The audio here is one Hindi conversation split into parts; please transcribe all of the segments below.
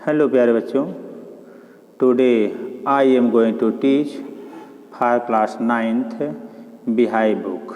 हेलो प्यारे बच्चों, today I am going to teach for class 9th बिहाई book.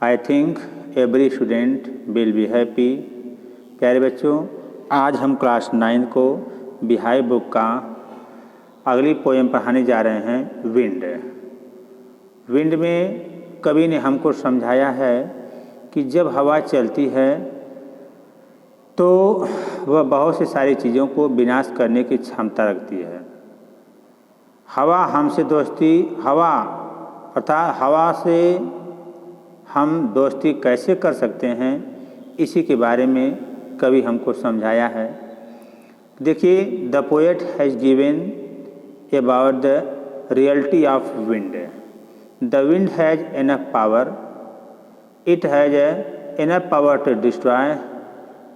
I think every student will be happy. प्यारे बच्चों, आज हम क्लास 9 को बिहाई बुक का अगली पोएम पढ़ाने जा रहे हैं, विंड। विंड में कवि ने हमको समझाया है कि जब हवा चलती है तो वह बहुत सी सारी चीज़ों को विनाश करने की क्षमता रखती है। हवा हमसे दोस्ती, हवा अर्थात हवा से हम दोस्ती कैसे कर सकते हैं, इसी के बारे में कवि हमको समझाया है। देखिए, the poet has given about the reality of wind. The wind has enough power, it has enough power to destroy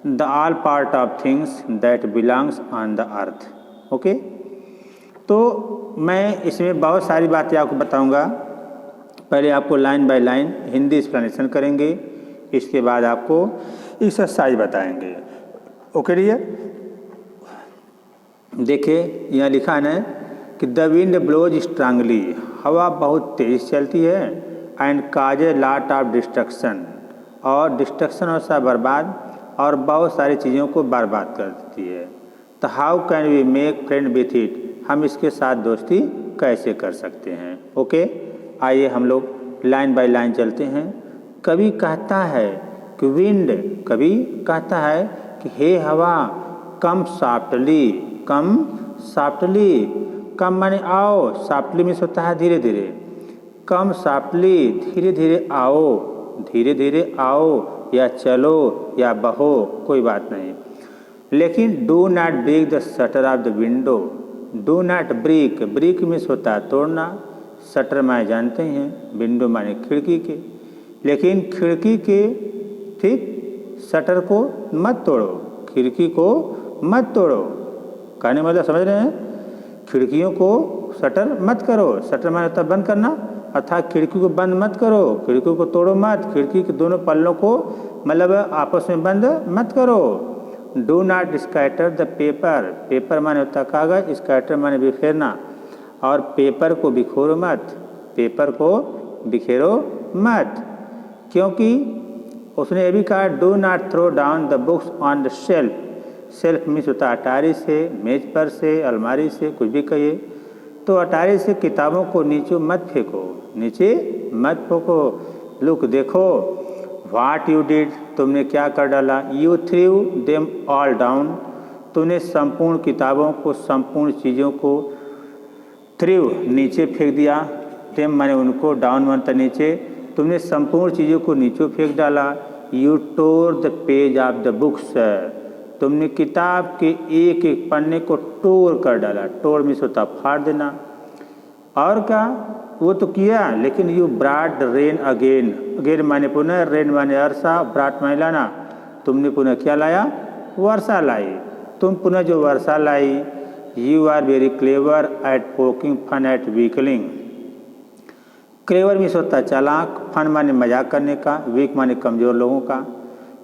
the all part of things that belongs on the earth. Okay, तो मैं इसमें बहुत सारी बातें आपको बताऊंगा। पहले आपको line by line Hindi explanation करेंगे, इसके बाद आपको एक्सरसाइज बताएंगे। ओके डियर, देखिए यहाँ लिखा है कि द विंड ब्लोज स्ट्रांगली, हवा बहुत तेज चलती है, and cause a lot of destruction, और डिस्ट्रक्शन और सा बर्बाद और बहुत सारी चीज़ों को बर्बाद कर देती है। तो how can we make friend with it, हम इसके साथ दोस्ती कैसे कर सकते हैं। ओके, आइए हम लोग लाइन बाय लाइन चलते हैं। कवि कहता है कि विंड, कवि कहता है कि हे हवा, कम सॉफ्टली, कम सॉफ्टली, कम माने आओ, सॉफ्टली में होता है धीरे धीरे, कम सॉफ्टली, धीरे धीरे आओ, धीरे धीरे आओ, या चलो या बहो, कोई बात नहीं, लेकिन do not break the shutter of the window. Do not break, break में होता है तोड़ना, शटर माने जानते हैं, विंडो माने खिड़की के, लेकिन खिड़की के ठीक शटर को मत तोड़ो, खिड़की को मत तोड़ो। कहने मतलब समझ रहे हैं, खिड़कियों को शटर मत करो, शटर माने होता बंद करना, अर्थात खिड़की को बंद मत करो, खिड़की को तोड़ो मत, खिड़की के दोनों पल्लों को मतलब आपस में बंद मत करो। Do not scatter the paper, paper माने होता है कागज, स्कैटर माने बिखेरना, और पेपर को बिखोरो मत, पेपर को बिखेरो मत, क्योंकि उसने ये भी कहा do not throw down the books on the shelf. Shelf means होता है अटारी से, मेज पर से, अलमारी से, कुछ भी कहिए। तो अटारी से किताबों को नीचे मत फेंको, नीचे मत फेंको। लुक, देखो, व्हाट यू डिड, तुमने क्या कर डाला, you through them all down, तुमने संपूर्ण किताबों को, संपूर्ण चीज़ों को थ्रू नीचे फेंक दिया, देम माने उनको, डाउन मानता नीचे, तुमने संपूर्ण चीज़ों को नीचे फेंक डाला। You tore the page of the books, तुमने किताब के एक एक पन्ने को टोर कर डाला, टोर में होता फाड़ देना। और क्या, वो तो किया, लेकिन यू ब्राट रेन अगेन, अगेन माने पुनः, रेन माने वर्षा, ब्राट माने लाना, तुमने पुनः क्या लाया, वर्षा लाई, तुम पुनः जो वर्षा लाई। You are very clever at poking fun at weakling, clever में होता चालाक, फन माने मजाक करने का, वीक माने कमज़ोर लोगों का,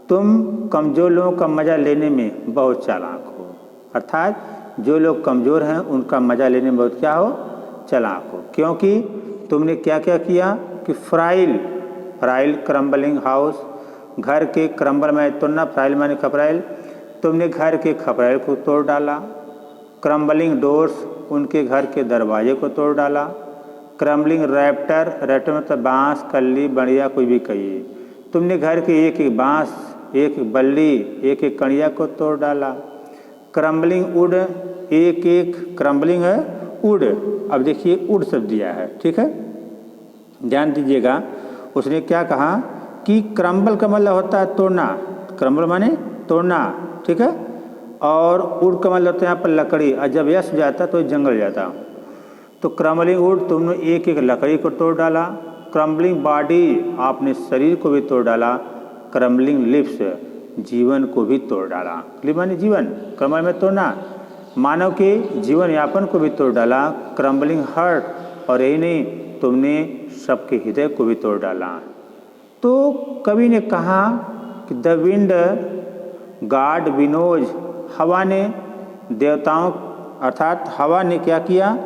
तुम कमज़ोर लोगों का मज़ा लेने में बहुत चालाक हो, अर्थात जो लोग कमज़ोर हैं उनका मज़ा लेने में बहुत क्या हो, चालाक हो। क्योंकि तुमने क्या क्या किया कि फ्राइल, फ्राइल क्रम्बलिंग हाउस, घर के क्रम्बल में तोड़ना, फ्राइल माने खपराइल, तुमने घर के खपराइल को तोड़ डाला। क्रम्बलिंग डोर्स, उनके घर के दरवाजे को तोड़ डाला। क्रम्बलिंग रैप्टर, रैप्टर मतलब बाँस, कल्ली, बढ़िया, कोई भी कहिए, तुमने घर के एक एक बाँस, एक एक बल्ली, एक एक कड़िया को तोड़ डाला। क्रम्बलिंग वुड, एक एक क्रम्बलिंग है वुड, अब देखिए वुड शब्द दिया है, ठीक है, ध्यान दीजिएगा। उसने क्या कहा कि क्रम्बल का मतलब होता है तोड़ना, क्रम्बल माने तोड़ना, ठीक है, और वुड का मतलब होता है यहाँ पर लकड़ी, और जब यश जाता तो जंगल जाता। तो क्रम्बलिंग वुड, तुमने एक एक लकड़ी को तोड़ डाला। क्रम्बलिंग बॉडी, आपने शरीर को भी तोड़ डाला। क्रम्बलिंग लिप्स, जीवन को भी तोड़ डाला, लिप माने जीवन, क्रम्बल में तोड़ना, मानव के जीवन यापन को भी तोड़ डाला। क्रम्बलिंग हार्ट, और यही नहीं, तुमने सबके हृदय को भी तोड़ डाला। तो कवि ने कहा कि द विंड गॉड विनोज हवा ने देवताओं अर्थात हवा ने क्या किया,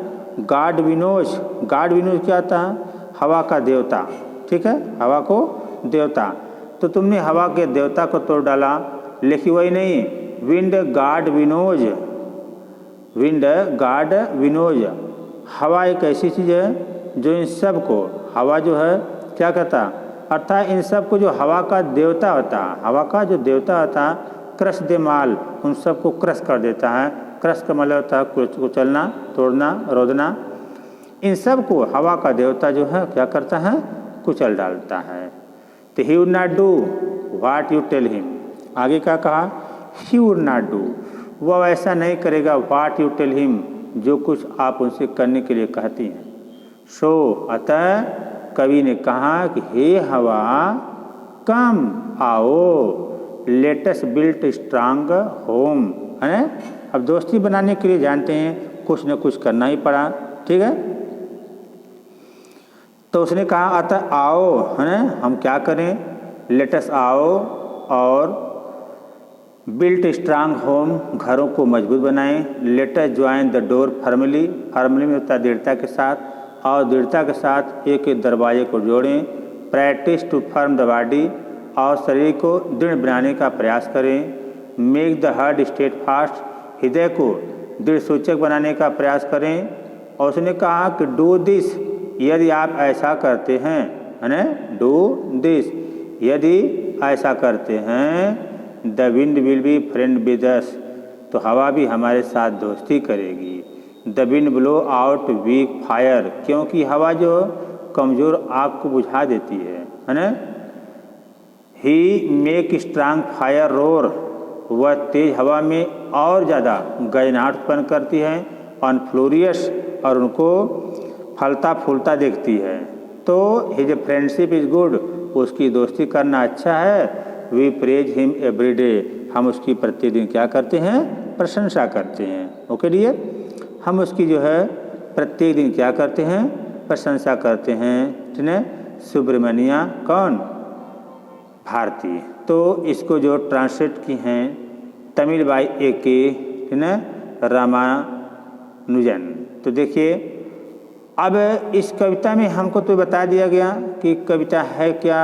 गॉड विनोज क्या था, हवा का देवता, ठीक है, हवा को देवता, तो तुमने हवा के देवता को तोड़ डाला, लेकिन वही नहीं, विंड गॉड विनोज, हवा एक ऐसी चीज़ है जो इन सब को, हवा जो है क्या कहता, अर्थात इन सब को जो हवा का देवता होता, हवा का जो देवता होता, क्रश दे माल, उन सब को क्रश कर देता है। क्रश का मतलब होता है कुचलना, तोड़ना, रोदना। इन सब को हवा का देवता जो है क्या करता है, कुचल डालता है। तो he would not do what you tell him, आगे क्या कहा, ही वुड नॉट डू, वह ऐसा नहीं करेगा, व्हाट यू टेल हिम, जो कुछ आप उनसे करने के लिए कहती हैं। सो अतः कवि ने कहा कि हे हवा, कम आओ, लेटस बिल्ट स्ट्रांग होम, है। अब दोस्ती बनाने के लिए जानते हैं कुछ न कुछ करना ही पड़ा, ठीक है। तो उसने कहा अतः आओ, है ना, हम क्या करें, लेटस आओ और बिल्ट स्ट्रांग होम, घरों को मजबूत बनाएं। Let's join the door firmly, firmly में होता है दृढ़ता के साथ, और दृढ़ता के साथ एक एक दरवाजे को जोड़ें। Practice to firm the body, और शरीर को दृढ़ बनाने का प्रयास करें। Make the heart state fast, हृदय को दृढ़ सूचक बनाने का प्रयास करें। और उसने कहा कि डू दिस, यदि आप ऐसा करते हैं, है ना, डू दिस, यदि ऐसा करते हैं, the wind will be friend with us, तो हवा भी हमारे साथ दोस्ती करेगी। The wind blow out weak fire, क्योंकि हवा जो कमज़ोर आग को बुझा देती है ना। ही मेक स्ट्रांग फायर रोर, वह तेज हवा में और ज़्यादा गहनाहट उत्पन्न करती है। ऑन फ्लोरियस, और उनको फलता फूलता देखती है। तो हिज फ्रेंडशिप इज़ गुड, उसकी दोस्ती करना अच्छा है। We praise him every day, हम उसकी प्रतिदिन क्या करते हैं, प्रशंसा करते हैं। ओके डियर, हम उसकी जो है प्रत्येक दिन क्या करते हैं, प्रशंसा करते हैं, ठीक है। सुब्रमण्या कौन, भारती। तो इसको जो ट्रांसलेट की हैं तमिल बाई A.K. रामानुजन। तो देखिए अब इस कविता में हमको तो बता दिया गया कि कविता है क्या,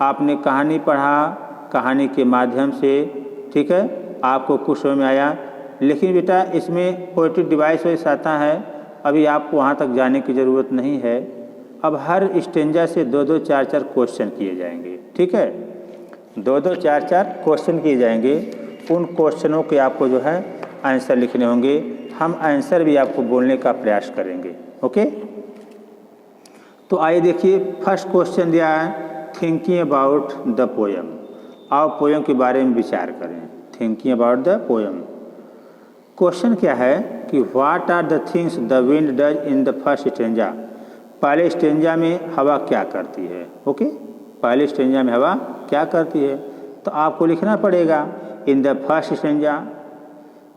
आपने कहानी पढ़ा, कहानी के माध्यम से, ठीक है, आपको कुछ समझ में आया। लेकिन बेटा इसमें पोएटिक डिवाइस वैसे आता है, अभी आपको वहाँ तक जाने की ज़रूरत नहीं है। अब हर स्टेंजा से 2-2, 4-4 क्वेश्चन किए जाएंगे, ठीक है, 2-2, 4-4 क्वेश्चन किए जाएंगे। उन क्वेश्चनों के आपको जो है आंसर लिखने होंगे। हम आंसर भी आपको बोलने का प्रयास करेंगे। ओके, तो आइए देखिए, फर्स्ट क्वेश्चन दिया है थिंकिंग अबाउट द पोएम। आओ पोएम के बारे में विचार करें। Thinking about the poem, question क्या है कि what are the things the wind does in the first stanza. पहले स्टेंजा में हवा क्या करती है। ओके, पहले स्टेंजा में हवा क्या करती है, तो आपको लिखना पड़ेगा in the first stanza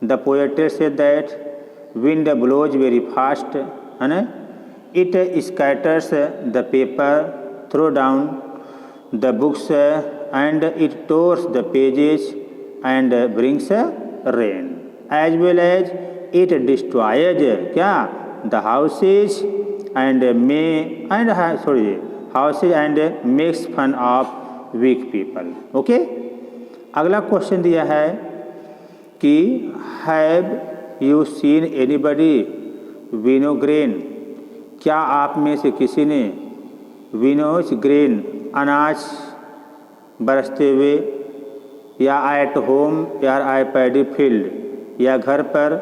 the poet said that wind blows very fast, है ना, it scatters the paper, throw down the books and it tears the pages and brings rain, as well as it destroys क्या, the houses and houses and makes fun of weak people. Okay, अगला क्वेश्चन दिया है कि हैव यू सीन एनीबडी विनोग्रेन, क्या आप में से किसी ने विनोज ग्रेन, अनाज बरसते हुए, या एट होम या आई पैडी फील्ड, या घर पर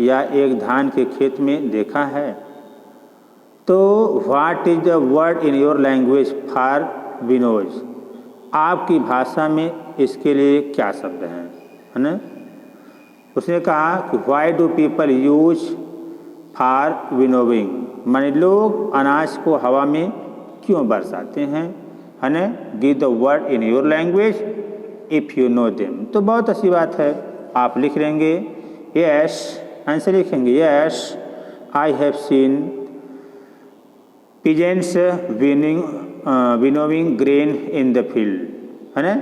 या एक धान के खेत में देखा है। तो what is the word in your language for विनोज, आपकी भाषा में इसके लिए क्या शब्द हैं, है ना। उसने कहा कि why do people use for winnowing, माने लोग अनाज को हवा में क्यों बरसाते हैं, है ना। Give the word in your language if you know them, तो बहुत अच्छी बात है, आप लिख लेंगे यस, आंसर लिखेंगे yes I have seen peasants winnowing grain in the field, है ना।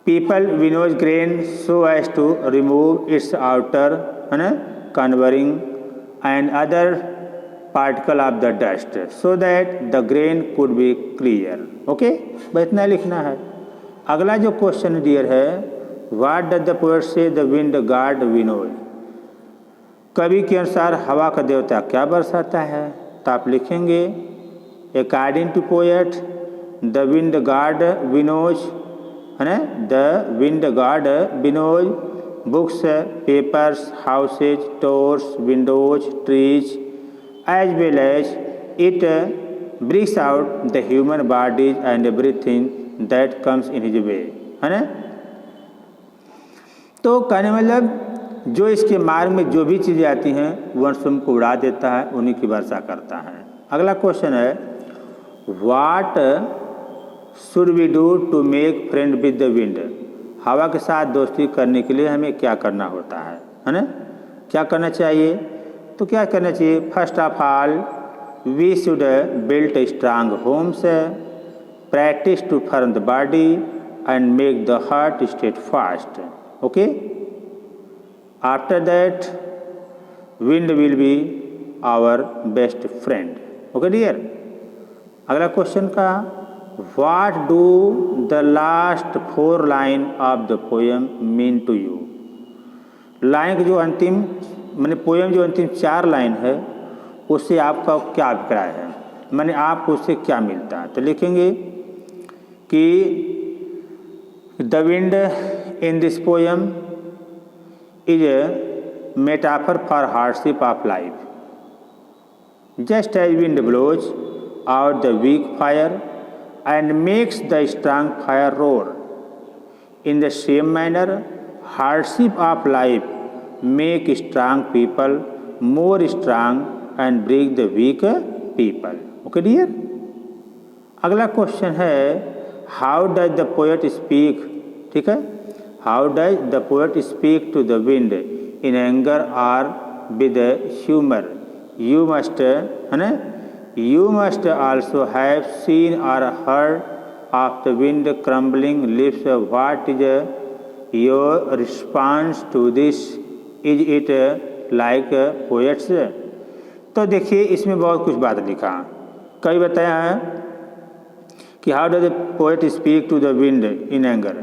people winnow grain so as to remove its outer covering and other particle of the dust so that the grain could be clear. Okay, बस इतना लिखना है। अगला जो क्वेश्चन डियर है, व्हाट डज द पोएट से द विंड गॉड विनोज, कवि के अनुसार हवा का देवता क्या बरसाता है? तो आप लिखेंगे according to poet the wind god विनोज, है ना, द विंड गॉड विनोज books, papers, houses, doors, windows, trees, as well as it brings out the human bodies and everything that comes in his way, है ना। तो कहने मतलब जो इसके मार्ग में जो भी चीज़ें आती हैं वह को उड़ा देता है, उन्हीं की वर्षा करता है। अगला क्वेश्चन है, what should we do to make friend with the wind, हवा के साथ दोस्ती करने के लिए हमें क्या करना होता है ना, क्या करना चाहिए? तो क्या करना चाहिए? First of all we should build strong homes, practice to firm the body and make the heart state fast. Okay, after that wind will be our best friend. Okay dear, अगला क्वेश्चन का, what do the last 4 line of the poem mean to you, line जो अंतिम मैंने पोएम जो अंतिम 4 लाइन है उससे आपका क्या अभिप्राय है, मैंने आपको उससे क्या मिलता है? तो लिखेंगे कि the wind in this poem is a metaphor for hardship of life, just as wind blows out the weak fire and makes the strong fire roar, in the same manner hardship of life make strong people more strong and break the weak people. Okay dear, अगला क्वेश्चन है, how does the poet speak, ठीक है, how does the poet speak to the wind in anger or with humour, you must, है ना, you must also have seen or heard of the wind crumbling lips, what is your response to this, is it like poets. तो देखिए इसमें बहुत कुछ बात लिखा, कई बताया है कि how does the poet speak to the wind in anger,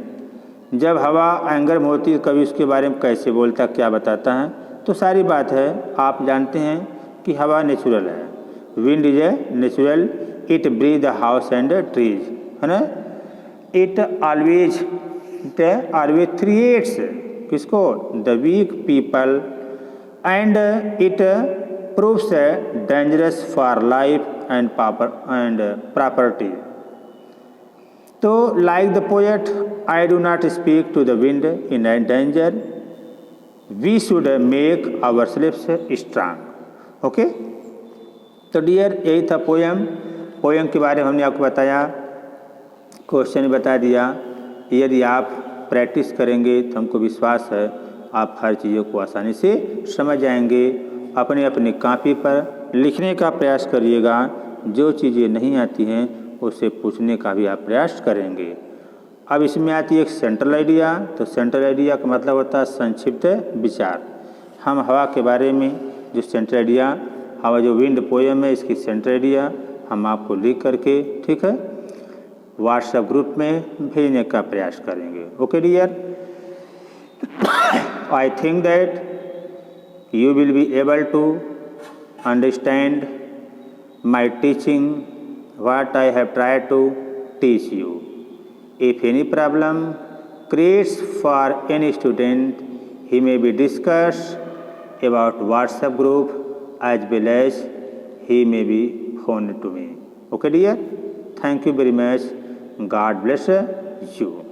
जब हवा एंगर में होती है कभी उसके बारे में कैसे बोलता है, क्या बताता है? तो सारी बात है, आप जानते हैं कि हवा नेचुरल है, wind is a natural, it breathe the house and trees, है ना, इट ऑलवेज क्रिएट्स किसको? The weak people and it proves dangerous for life and property. तो like the poet I do not speak to the wind in danger, we should make ourselves strong. Okay, तो डियर यही था पोएम, पोएम के बारे में हमने आपको बताया, क्वेश्चन बता दिया। यदि आप प्रैक्टिस करेंगे तो हमको विश्वास है आप हर चीज़ों को आसानी से समझ जाएंगे। अपने अपनी कॉपी पर लिखने का प्रयास करिएगा, जो चीज़ें नहीं आती हैं उससे पूछने का भी आप प्रयास करेंगे। अब इसमें आती है एक सेंट्रल आइडिया, तो सेंट्रल आइडिया का मतलब होता है संक्षिप्त विचार। हम हवा के बारे में जो सेंट्रल आइडिया, हवा जो विंड पोएम है इसकी सेंट्रल आइडिया हम आपको लिख करके, ठीक है, व्हाट्सएप ग्रुप में भेजने का प्रयास करेंगे। Okay dear, I think that you will be able to understand my teaching what I have tried to teach you. If any problem creates for any student, he may be discussed about WhatsApp group as well as he may be phoned to me. Okay dear, thank you very much. God bless you.